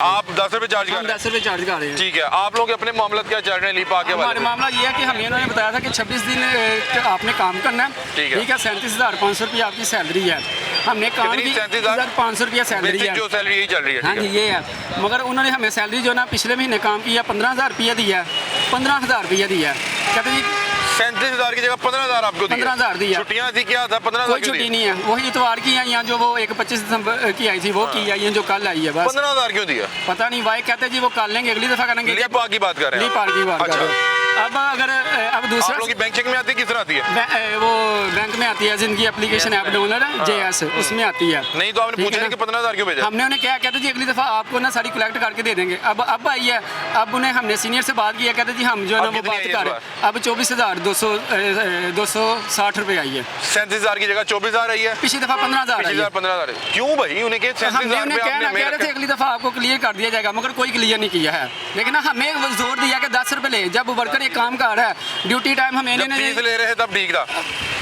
आप 10 रुपए चार्ज कर रहे हैं? 10 रुपए चार्ज कर रहे हैं। ठीक है, आप लोग अपने मामला क्या चल रहे हैं लीपा के हमारे बारे में? मामला ये है कि हमें इन्होंने बताया था कि 26 दिन आपने काम करना है। ठीक है। ठीक है, 37,500 रुपये आपकी सैलरी है। हमने काम कितनी? की 37,500 रुपया सैलरी बेसिक है। जो सैलरी यही चल रही है। हाँ ठीक जी, है। ये है। मगर उन्होंने हमें सैलरी जो ना पिछले महीने काम किया 15,000 रुपया दिया है। 15,000 रुपया दिया है। कहते जी 37,000 की जगह 15,000 आपको दिया? 15,000 दिया। छुट्टियां थी क्या था? 15,000 कोई छुट्टी नहीं है, वही इतवार की है या जो वो एक 25 दिसंबर की आई थी वो की आई है, जो कल आई है बस। 15,000 क्यों दिया? पता नहीं, वाई कहते जी वो कर लेंगे, अगली दफा करेंगे। लीपा की बात कर रहे हैं? लीपा की बात कर अच्छा। रहे हैं। अब अगर अब आप दूसरा लोग की बैंक चेक में आती है, किस तरह आती है? वो बैंक में आती है, जिनकी एप्लीकेशन ऐप डाउनलोड है JS, उसमें आती है। नहीं तो आपने ठीक पूछा है नहीं कि 15,000 क्यों भेजा? हमने उन्हें क्या कहते जी अगली दफा आपको ना सारी कलेक्ट करके दे देंगे। अब आई है, अब उन्हें हमने सीनियर से बात किया, कहते जी हम जो है ना अब वो कितनी बात आई है कर, इस अब 24,260 रुपये आई है। 37,000 की जगह 24,000 आई है। पिछली दफा 15,000 आई है। 15,000 क्यों भाई? उन्हें कहे हमने 37,000 उन्हें रुपये कह आपने रहे थे अगली दफा आपको क्लियर कर दिया जाएगा, मगर कोई क्लियर नहीं किया है। लेकिन ना हमें वो जोर दिया कि 10 रुपये ले, जब वर्कर एक काम कर रहा है ड्यूटी टाइम हमें जब फीस ले रहे थे तब ठीक था।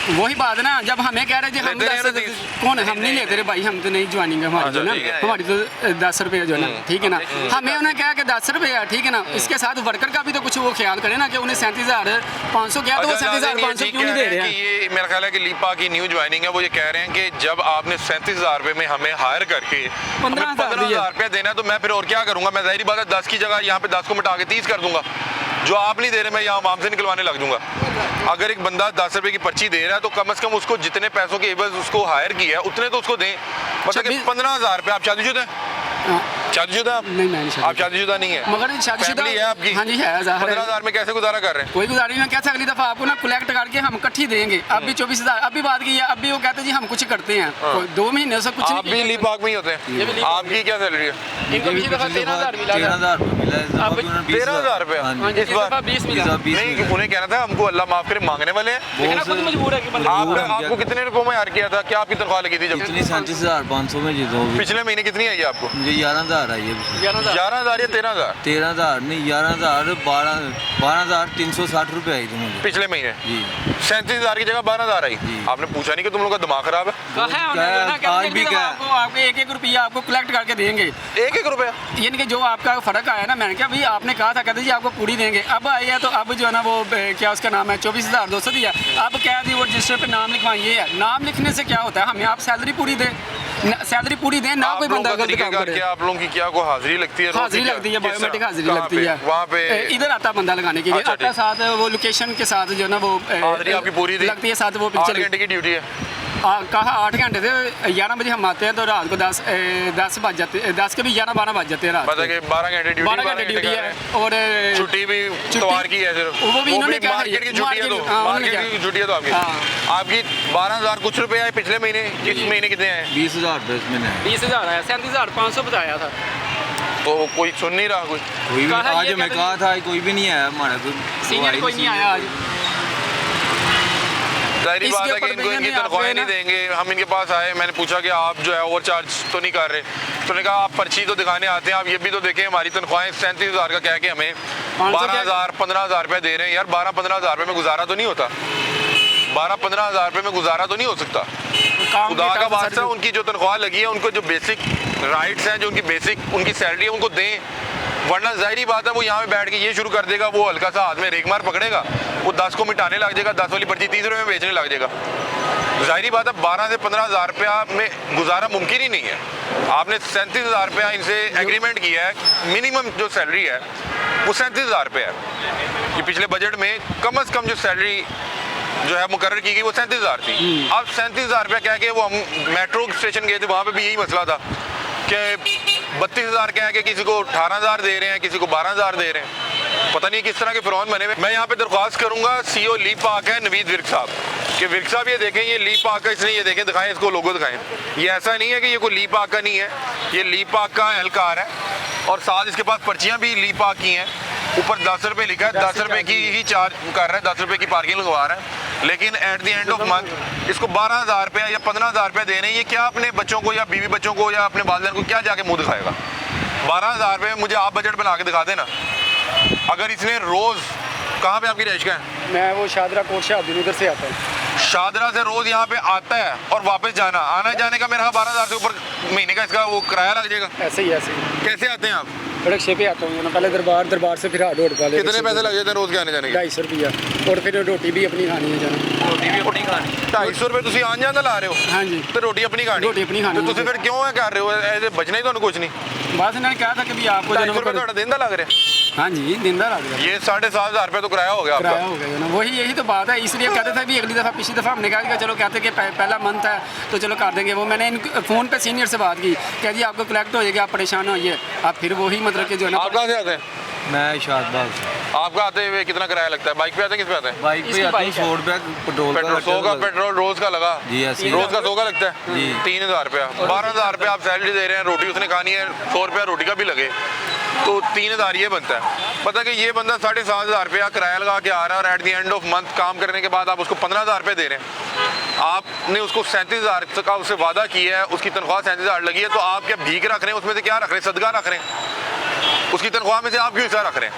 वही बात ना, जब हमें कह रहे थे हम लेते नहीं 10 हैं ना कौन हम नहीं लेते रे भाई, हम तो नहीं ज्वाइनिंग है हमारी, अच्छा, जो ना ठीक है। हमारी तो 10 रुपये जो ना, ठीक है ना। हमें उन्हें कहा कि 10 रुपये है, ठीक है ना। इसके साथ वर्कर का भी तो कुछ वो ख्याल करे ना कि उन्हें 37,500 क्या तो वो 37,500 क्यों नहीं दे रहे हैं। ये मेरा ख्याल है कि लीपा की न्यू ज्वाइनिंग है, वो ये कह रहे हैं कि जब आपने 37,000 रुपये में हमें हायर करके 15,000 रुपया देना है तो मैं फिर और क्या करूंगा? मैं जाहिर बात है 10 की जगह यहाँ पे 10 को मिटा के 30 कर दूंगा। जो आप नहीं दे रहे मैं यहाँ आवाम से निकलवाने लग दूंगा। अगर एक बंदा 10 रुपए की पर्ची दे रहा है तो कम से कम उसको जितने पैसों के एवज उसको हायर किया है उतने तो उसको दें। मतलब कि 15,000 रुपये। आप शादीशुदा हैं? शादीशुदा आप? नहीं, मैं नहीं आप शादीशुदा नहीं है? मगर शादीशुदा फैमिली है आपकी? हाँ जी है। 15,000 में कैसे गुजारा कर रहे हैं? कोई गुजारिश नहीं कहते, अगली दफा आपको ना कलेक्ट करके हम इकट्ठी देंगे। अब भी 24,000 अब भी बात की है, अब भी वो कहते जी हम कुछ करते हैं। 2 महीने से कुछ आप भी लीपाक में ही होते हैं? आपकी क्या सैलरी है? इनको पिछली दफा 13,000 मिला था। 13,000 रुपया इस बार? 20 मिला। नहीं, उन्हें कहना था हमको अल्लाह माफ करे मांगने वाले हैं। लेकिन खुद मजबूर है कि बंदा आपको कितने रुपयों में हायर किया था? क्या आपकी तनख्वाह लगी थी जब? 37,500 में जीतो। पिछले महीने कितनी आई है आपको? मुझे 11,000 आई है। 11,000 या 13,000? 13,000 नहीं, 11,000 12,360 रुपये आई थी मुझे पिछले महीने जी। 37,000 की जगह 12,000 आई। जी। आपने पूछा नहीं कि तुम लोग का दिमाग खराब है? कहा है आज भी क्या? आपको 1-1 रुपया आपको कलेक्ट करके देंगे। 1-1 रुपया? यानी कि जो आपका फर्क आया ना, मैंने कहा भाई आपने कहा था कहते जी आपको पूरी देंगे। अब आई है तो अब जो है ना वो क्या उसका नाम है 24,200 दिया। अब क्या दी वो रजिस्टर पे नाम लिखवाइए है। नाम लिखने से क्या होता है? हमें आप सैलरी पूरी दें, सैलरी पूरी दें ना। कोई बंदा गलत काम करे। आप लोगों की क्या को हाजिरी लगती है? हाजिरी लगती है, बायोमेट्रिक हाजिरी लगती है। वहाँ पे इधर आता बंदा लगाने के लिए अच्छा, आता, साथ वो लोकेशन के साथ जो है ना वो हाजिरी आपकी पूरी थी? लगती है, साथ वो 8 घंटे की ड्यूटी है? कहा 8 घंटे से 11 बजे हम आते हैं तो रात को 10 बज जाते हैं, 10 के भी 11-12 बज जाते हैं रात मतलब कि 12 घंटे ड्यूटी? 12 घंटे ड्यूटी है। और छुट्टी भी तवार की है सिर्फ? वो भी इन्होंने कहा मार्केट की छुट्टी है तो? हाँ, मार्केट की छुट्टी है तो आपकी 12,000 कुछ रुपए आए पिछले महीने? किस महीने कितने आए? 20,000 रुपये इसमें है। 20,000 आया, 37,500 बताया था। तो कोई सुन नहीं रहा कोई? कोई भी कहा आज ये मैं कहते कहा था कोई भी नहीं आया हमारा, सीनियर कोई नहीं आया आज। जाहिर बात इसके है कि ऊपर इनको इनकी नहीं तनख्वाहें आपको नहीं देंगे। हम इनके पास आए, मैंने पूछा कि आप जो है ओवर चार्ज तो नहीं कर रहे? तो उन्होंने कहा आप पर्ची तो दिखाने आते हैं, आप ये भी तो देखें हमारी तनख्वाहें 37,000 का कह के हमें 12,000 15,000 रुपये दे रहे हैं। यार 12-15,000 रुपये में गुजारा तो नहीं होता? 12-15,000 रुपये में गुजारा तो नहीं हो सकता? खुदा का वास्ता उनकी जो तनख्वाह लगी है, उनको जो बेसिक राइट्स हैं, जो उनकी बेसिक उनकी सैलरी है उनको दें। वरना जाहिर बात है वो यहाँ पे बैठ के ये शुरू कर देगा, वो हल्का सा हाथ में रेगमार पकड़ेगा, वो 10 को मिटाने लग जाएगा, 10 वाली पर्ची 30 रुपये में बेचने लग जाएगा। जाहिर बात है 12 से 15,000 रुपया में गुजारा मुमकिन ही नहीं है। आपने 37,000 रुपया इनसे एग्रीमेंट किया है, मिनिमम जो सैलरी है वो 37,000 रुपया है। ये पिछले बजट में कम से कम जो सैलरी जो है मुकर्रर की गई वो 37,000 थी। अब 37,000 रुपया कह के वो हम मेट्रो स्टेशन गए थे, वहाँ पे भी यही मसला था कि 32,000 कह के किसी को 18,000 दे रहे हैं, किसी को 12,000 दे रहे हैं। पता नहीं किस तरह के फिरौन बने हुए। मैं यहाँ पे दरख्वास्त करूंगा CEO लीपाक है नवीद विर्क साहब कि विर्क साहब ये देखें, ये लीपाक का, इसने ये देखें, दिखाएं इसको, लोगो दिखाएं। ये ऐसा नहीं है कि ये कोई लीपाक का नहीं है, ये लीपाक का एहलकार है और साथ इसके पास पर्चियाँ भी लीपाक की हैं। ऊपर 10 रुपये लिखा है, 10 रुपये की ही चार्ज कर रहा है, 10 रुपये की पार्किंग लगवा रहा है। लेकिन at the end of month इसको 12,000 रुपया या 15,000 रुपये दे रहे हैं। ये क्या अपने बच्चों को या बीवी बच्चों को या अपने वालिदैन को क्या जाके मुंह दिखाएगा? 12,000 रुपये मुझे आप बजट बना के दिखा देना। अगर इसने रोज़, कहाँ पे आपकी रहाइश का है? मैं वो शादरा कोट शाहदीन उधर से आता हूँ। शादरा से रोज़ यहाँ पे आता है और वापस जाना, आना जाने का मेरा 12,000 से ऊपर महीने का इसका वो किराया लग जाएगा। ऐसे ही कैसे आते हैं आप? सड़क छः पे आता हूँ ना, पहले दरबार से फिर हाट वाले। कितने पैसे लग जाते हैं रोज के आने जाने के? 250 रुपया, और फिर रोटी भी अपनी खानी है जाना। रोटी भी अपनी खानी। 250 रुपए ਤੁਸੀਂ ਆਣ ਜਾਂਦਾ ਲਾ ਰਹੇ ਹੋ हाँ जी, ਤੇ ਰੋਟੀ ਆਪਣੀ ਖਾਣੀ? ਰੋਟੀ ਆਪਣੀ ਖਾਣੀ। ਤੇ ਤੁਸੀਂ ਫਿਰ ਕਿਉਂ ਇਹ ਕਰ ਰਹੇ ਹੋ? ਇਹਦੇ ਬਚਣਾ ਹੀ ਤੁਹਾਨੂੰ ਕੁਝ नहीं। बस इन्होंने कहा था कि भी आपको 250 रुपए ਤੁਹਾਡਾ ਦਿਨ ਦਾ ਲੱਗ ਰਿਹਾ? हाँ जी, दिन का लग गया, ये 7,500 रुपए तो किराया हो गया आपका। किराया हो गया ना। वही यही तो बात है, इसलिए कहते थे भी अगली दफ़ा, पिछली दफ़ा हमने कहा कि चलो कहते कि पहला मंथ है तो चलो कर देंगे। वो मैंने फ़ोन पे सीनियर से बात की, कह जी आपको कलेक्ट हो जाएगा, आप परेशान होइए। आप फिर वही मतलब कि जो है ना, आप कहाँ से आते हैं? मैं शादबाग से। आपका आते हुए कितना किराया लगता है? बाइक पे आते हैं, किस पे आते हैं? बाइक पे इसकी आते हैं, बाइक है। 100 रुपया पेट्रोल पेट्रोल 100 का पेट्रोल रोज का लगा? जी, ऐसे ही। रोज का 100 का लगता है जी। 3,000 रुपया, 12,000 रुपया आप सैलरी दे रहे हैं, रोटी उसने खानी है, 100 रुपया रोटी का भी लगे तो 3,000 ये बनता है। पता कि ये बंदा 7,500 रुपया किराया लगा के आ रहा है और at the end of month काम करने के बाद आप उसको 15,000 रुपये दे रहे हैं। आपने उसको 37,000 का उससे वादा किया है, उसकी तनख्वाह 37,000 लगी है, तो आप क्या भीख रख रहे हैं? उसमें से क्या रख रहे हैं? सदका रख रहे हैं? उसकी तनख्वाह में से आप क्यों हिस्सा रख रहे हैं?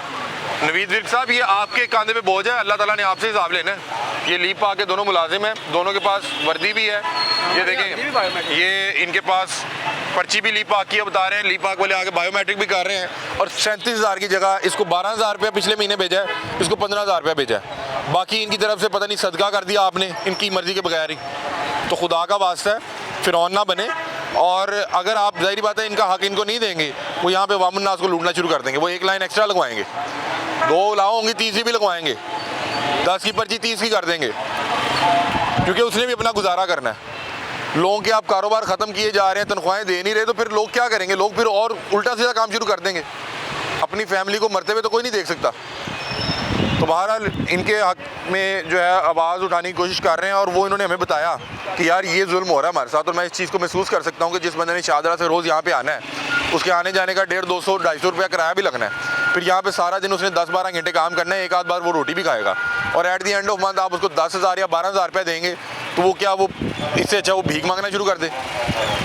नवीद विर्क साहब, ये आपके कंधे पे बोझ है, अल्लाह ताला ने आपसे हिसाब लेना है। ये लीप पा के दोनों मुलाजिम हैं, दोनों के पास वर्दी भी है, ये देखें, ये इनके पास पर्ची भी लीप पाक की है, बता रहे हैं लीप पाक वाले आगे बायोमेट्रिक भी कर रहे हैं। और 37,000 की जगह इसको 12,000 रुपया पिछले महीने भेजा है, इसको 15,000 रुपया भेजा है। बाकी इनकी तरफ से पता नहीं सदका कर दिया आपने इनकी मर्जी के बगैर ही। तो खुदा का वास्ता है, फिरौन ना बने। और अगर आप, ज़ाहिर बात है, इनका हक इनको नहीं देंगे, वो यहाँ पे वामुन्नास को लूटना शुरू कर देंगे। वो एक लाइन एक्स्ट्रा लगवाएंगे, 2 लाओ होंगी, 30 भी लगवाएंगे, 10 की पर्ची 30 की कर देंगे, क्योंकि उसने भी अपना गुजारा करना है। लोगों के आप कारोबार ख़त्म किए जा रहे हैं, तनख्वाहें दे नहीं रहे, तो फिर लोग क्या करेंगे? लोग फिर और उल्टा सीधा काम शुरू कर देंगे। अपनी फैमिली को मरते हुए तो कोई नहीं देख सकता। तो बहरहाल इनके हक में जो है आवाज़ उठाने की कोशिश कर रहे हैं, और वो इन्होंने हमें बताया कि यार ये जुल्म हो रहा है हमारे साथ। और मैं इस चीज़ को महसूस कर सकता हूँ कि जिस बंदे ने शाहदरा से रोज़ यहाँ पे आना है, उसके आने जाने का 150, 200, 250 रुपया किराया भी लगना है। फिर यहाँ पे सारा दिन उसने 10-12 घंटे काम करना है, एक आध बार वो रोटी भी खाएगा, और at the end of month आप उसको 10,000 या 12,000 रुपये देंगे, तो वो क्या, वो इससे अच्छा वो भीख मांगना शुरू कर दे।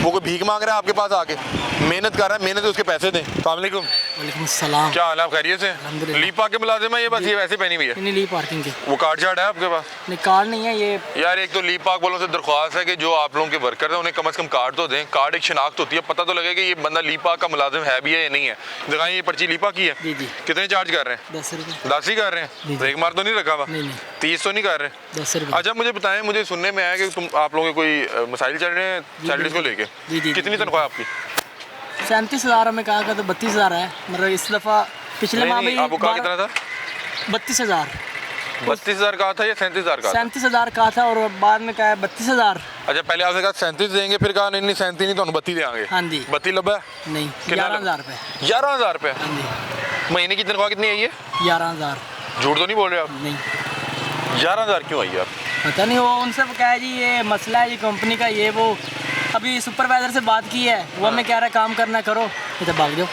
वो कोई भीख मांग रहा है आपके पास आके, मेहनत कर रहा है, मेहनत उसके पैसे दें। अस्सलाम वालेकुम। वालेकुम सलाम। क्या हाल है, आप खैरियत से? अल्हम्दुलिल्लाह। लीप पाक के मुलाजिम है ये? बस ये वैसे पहनी हुई है? नहीं, ली पार्किंग के। वो कार्ड शार्ड है आपके पास? नहीं, कार नहीं है ये। यार एक तो लीप पाक वालों से दरख्वास्त है कि जो आप लोगों के वर्कर हैं उन्हें कम से कम कार्ड तो दें। कार्ड एक शनाख्त होती है, पता तो लगे कि ये बंदा लीप पाक का मुलाजिम है भी है या नहीं है। दिखाएं, ये पर्ची लीप पाक की है? जी जी। कितने चार्ज कर रहे हैं? 10 रुपये। 10 ही कर रहे जी, हैं? जी। एक मार तो नहीं रखा हुआ? नहीं नहीं, 30 तो नहीं कर रहे? 10 रुपये। अच्छा मुझे बताएं, मुझे सुनने में आया कि आप लोगों के कोई मसाइल चल रहे हैं सैलरीज को लेके। जी, जी, कितनी जी। तनख्वाह आपकी? 37,000 हमें कहा था, तो 32,000 है। मतलब इस दफ़ा पिछले माह में आपको कहा कितना था? 32,000। 32,000 कहा था या 37,000 का? 37,000 कहा था, और बाद में कहा 32,000। अच्छा, पहले आपने कहा 37 देंगे, फिर कहा नहीं नहीं 37 नहीं, तो 32 देंगे। हाँ जी। 32 लब्बा? नहीं, कितना 11,000 रुपये। 11,000 रुपये? हाँ जी, महीने की तनख्वाह कितनी आई है? 11,000। झूठ तो नहीं बोल रहे आप? नहीं, 11,000 क्यों आई है आप? पता नहीं, वो उनसे क्या है जी, ये मसला है जी कंपनी का, ये वो अभी सुपरवाइज़र से बात की है, वो हमें कह रहा है काम करना करो, ये तो भाग जाओ।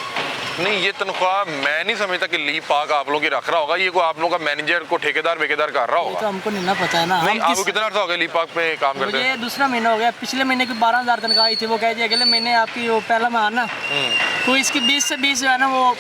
नहीं, ये तनख्वाह मैं नहीं समझता कि लीप पाक आप लोगों की रख रहा होगा, ये कोई आप लोगों का मैनेजर को ठेकेदार वेकेदार कर रहा ये तो होगा। हमको नहीं ना पता है ना। नहीं, हम आपको कितना अर्सा हो गया लीप पाक पे काम करते मुझे हैं? दूसरा महीना हो गया। पिछले महीने की 12,000 तनख्वाह आई थी, वो कह जी अगले महीने आपकी वो पहला माह ना, तो इसकी 20 से 20 जो है ना वो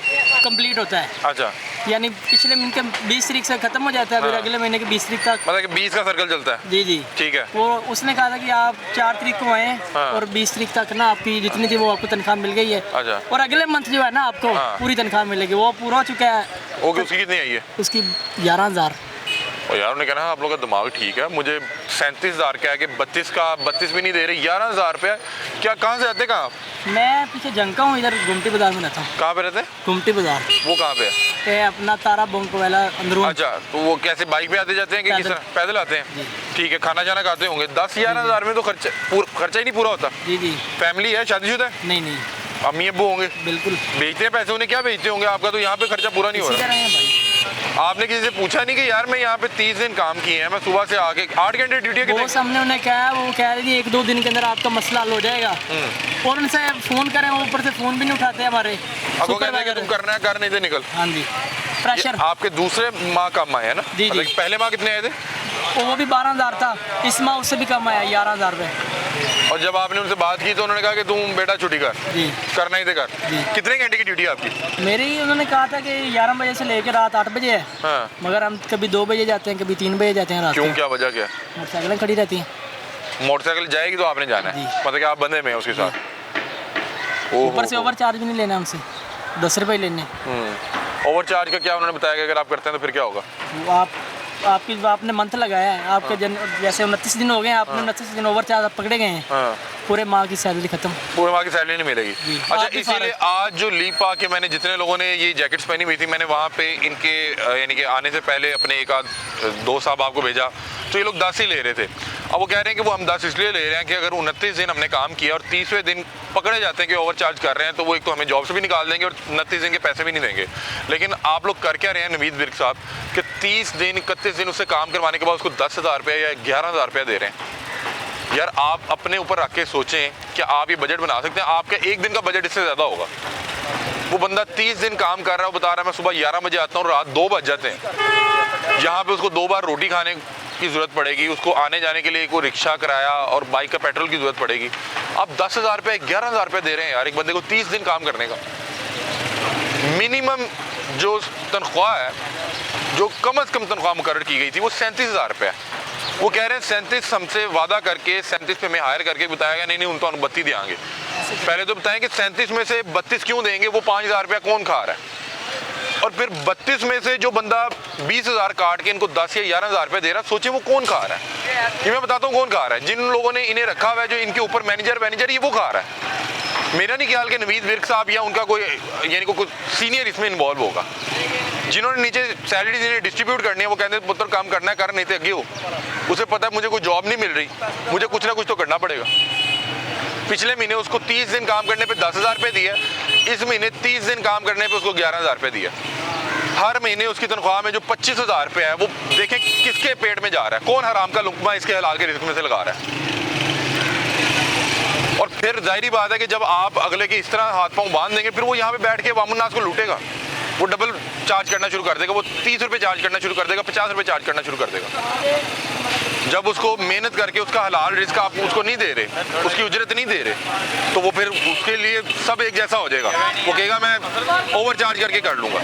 कंप्लीट होता है। अच्छा, यानी पिछले महीने के 20 तारीख से खत्म हो जाता है, फिर हाँ। अगले महीने की 20 तारीख तक। मतलब कि 20 का सर्कल चलता है? जी जी। ठीक है। वो उसने कहा था कि आप 4 तारीख को आए, हाँ। और 20 तारीख तक ना आपकी जितनी थी वो आपको तनख्वाह मिल गई है। अच्छा। और अगले मंथ जो है ना आपको हाँ। पूरी तनख्वाह मिलेगी, वो पूरा हो चुका है। ओके, उसकी कितनी आई है? उसकी 11,000। और यार उन्होंने कहना आप लोग का दिमाग ठीक है, मुझे 37,000 क्या है कि 32 का 32 भी नहीं दे रहे, 11,000 रुपया। क्या, कहाँ से आते, कहाँ? मैं पीछे जंका हूँ, इधर गुमटी बाजार में रहता हूँ। कहाँ पे रहते हैं? गुमटी बाजार वो कहाँ पे है? ये अपना तारा बंक वाला अंदरून। अच्छा, तो वो कैसे बाइक पे आते जाते हैं कि किस पैदल। तरह? पैदल आते हैं? जी। ठीक है, खाना जाना खाते होंगे। 10-11,000 में तो खर्चा ही नहीं पूरा होता। जी जी। फैमिली है, शादीशुदा है, नहीं नहीं, अम्मी अब्बू होंगे, बिल्कुल बेचते हैं पैसे, उन्हें क्या बेचते होंगे? आपका तो यहाँ पे खर्चा पूरा नहीं हो इसी रहा। तरह है भाई। आपने किसी से पूछा नहीं कि यार मैं यहाँ पे 30 दिन काम किए हैं, मैं सुबह से आके 8 घंटे ड्यूटी है वो कितने? सामने उन्हें कहा, वो कह रहे जी 1-2 दिन के अंदर आपका मसला हल हो जाएगा। और उनसे फ़ोन करें, वो ऊपर से फ़ोन भी नहीं उठाते हमारे आपको कहते हैं कि तुम करना है, कर नहीं दे निकल। हाँ जी, प्रेशर। ये आपके दूसरे माह कम आए है ना? जी, जी। मतलब पहले माह कितने आए थे? वो भी 12,000 था, इस माह उससे भी कम आया, 11,000 रुपये। और जब आपने उनसे बात की तो उन्होंने कहा कि तुम बेटा छुट्टी कर, जी करना ही थे कर। जी। कितने घंटे की ड्यूटी है आपकी? मेरी उन्होंने कहा था कि 11 बजे से लेकर रात 8 बजे है, हाँ। मगर हम कभी 2 बजे जाते हैं, कभी 3 बजे जाते हैं रात क्यों, को। क्या वजह क्या है? मोटरसाइकिलें खड़ी रहती हैं, मोटरसाइकिल जाएगी तो आपने जाना है, जी। मतलब कि आप बंदे में हैं उसके साथ। ओहो। ऊपर से ओवर चार्ज भी नहीं लेना हमसे। 10 रुपये लेने। ओवर चार्ज का क्या उन्होंने बताया कि अगर आप करते हैं तो फिर क्या होगा? वो आपने मंथ लगाया है, आपके जैसे 29 दिन हो गए हैं, आपने 29 दिन ओवर चार्ज आप पकड़े गए हैं, हाँ। पूरे माह की सैलरी खत्म। पूरे माह की सैलरी नहीं मिलेगी। अच्छा, आप भी इसीलिए आज जो लीव पा के मैंने जितने लोगों ने ये जैकेट्स पहनी हुई थी, मैंने वहाँ पे इनके यानी कि आने से पहले अपने एक आध दोस्त साहब आपको भेजा, तो ये लोग 10 ही ले रहे थे। अब वो कह रहे हैं कि वो हम 10 इसलिए ले रहे हैं कि अगर 29 दिन हमने काम किया और 30वें दिन पकड़े जाते हैं कि ओवर चार्ज कर रहे हैं, तो वो एक तो हमें जॉब से भी निकाल देंगे और 29 दिन के पैसे भी नहीं देंगे। लेकिन आप लोग कर क्या रहे हैं नवीद विर्क साहब कि 30 दिन 31 दिन उससे काम करवाने के बाद उसको 10,000 रुपये या 11,000 रुपये दे रहे हैं। यार आप अपने ऊपर रख के सोचें कि आप ये बजट बना सकते हैं? आपका एक दिन का बजट इससे ज़्यादा होगा। वो बंदा 30 दिन काम कर रहा है, वो बता रहा है मैं सुबह 11 बजे आता हूँ, रात 2 बज जाते हैं। यहाँ पे उसको 2 बार रोटी खाने की ज़रूरत पड़ेगी, उसको आने जाने के लिए कोई रिक्शा किराया और बाइक का पेट्रोल की ज़रूरत पड़ेगी। आप 10,000 रुपये 11,000 रुपये दे रहे हैं यार एक बंदे को 30 दिन काम करने का। मिनिमम जो तनख्वाह है, जो कम से कम तनख्वाह मुकर्रर की गई थी, वो 37,000 रुपये है। वो कह रहे हैं 37 हमसे वादा करके 37 पे हमें हायर करके बताया गया नहीं उन तो 32 देंगे। पहले तो बताएं कि 37 में से 32 क्यों देंगे? वो 5,000 रुपया कौन खा रहा है? और फिर 32 में से जो बंदा 20,000 काट के इनको 10 या 11,000 रुपये दे रहा है, सोचे वो कौन खा रहा है? ये मैं बताता हूँ कौन खा रहा है। जिन लोगों ने इन्हें रखा हुआ है, जो इनके ऊपर मैनेजर ये वो खा रहा है। मेरा नहीं ख्याल कि नवीद विर्क साहब या उनका कोई यानी कोई सीनियर इसमें इन्वॉल्व होगा। जिन्होंने नीचे सैलरी जिन्हें डिस्ट्रीब्यूट करनी है, वो कहते हैं पुत्र काम करना है, कर, नहीं तो आगे हो। उसे पता है मुझे कोई जॉब नहीं मिल रही, मुझे कुछ ना कुछ तो करना पड़ेगा। पिछले महीने उसको 30 दिन काम करने पे 10,000 रुपये दिया, इस महीने 30 दिन काम करने पे उसको 11,000 रुपये दिया। हर महीने उसकी तनख्वाह में जो 25,000 रुपये है, वो देखें किसके पेट में जा रहा है, कौन हराम का लुकमा इसके हलाल के रिस्क में से लगा रहा है। और फिर जाहिर बात है कि जब आप अगले के इस तरह हाथ पांव बांध देंगे, फिर वो यहाँ पे बैठ के वामुन्नास को लूटेगा। वो डबल चार्ज करना शुरू कर देगा, वो 30 रुपये चार्ज करना शुरू कर देगा, 50 रुपये चार्ज करना शुरू कर देगा। जब उसको मेहनत करके उसका हलाल रिस्क आप उसको नहीं दे रहे, उसकी उजरत नहीं दे रहे, तो वो फिर उसके लिए सब एक जैसा हो जाएगा। वो कहेगा मैं ओवर चार्ज करके कर लूँगा।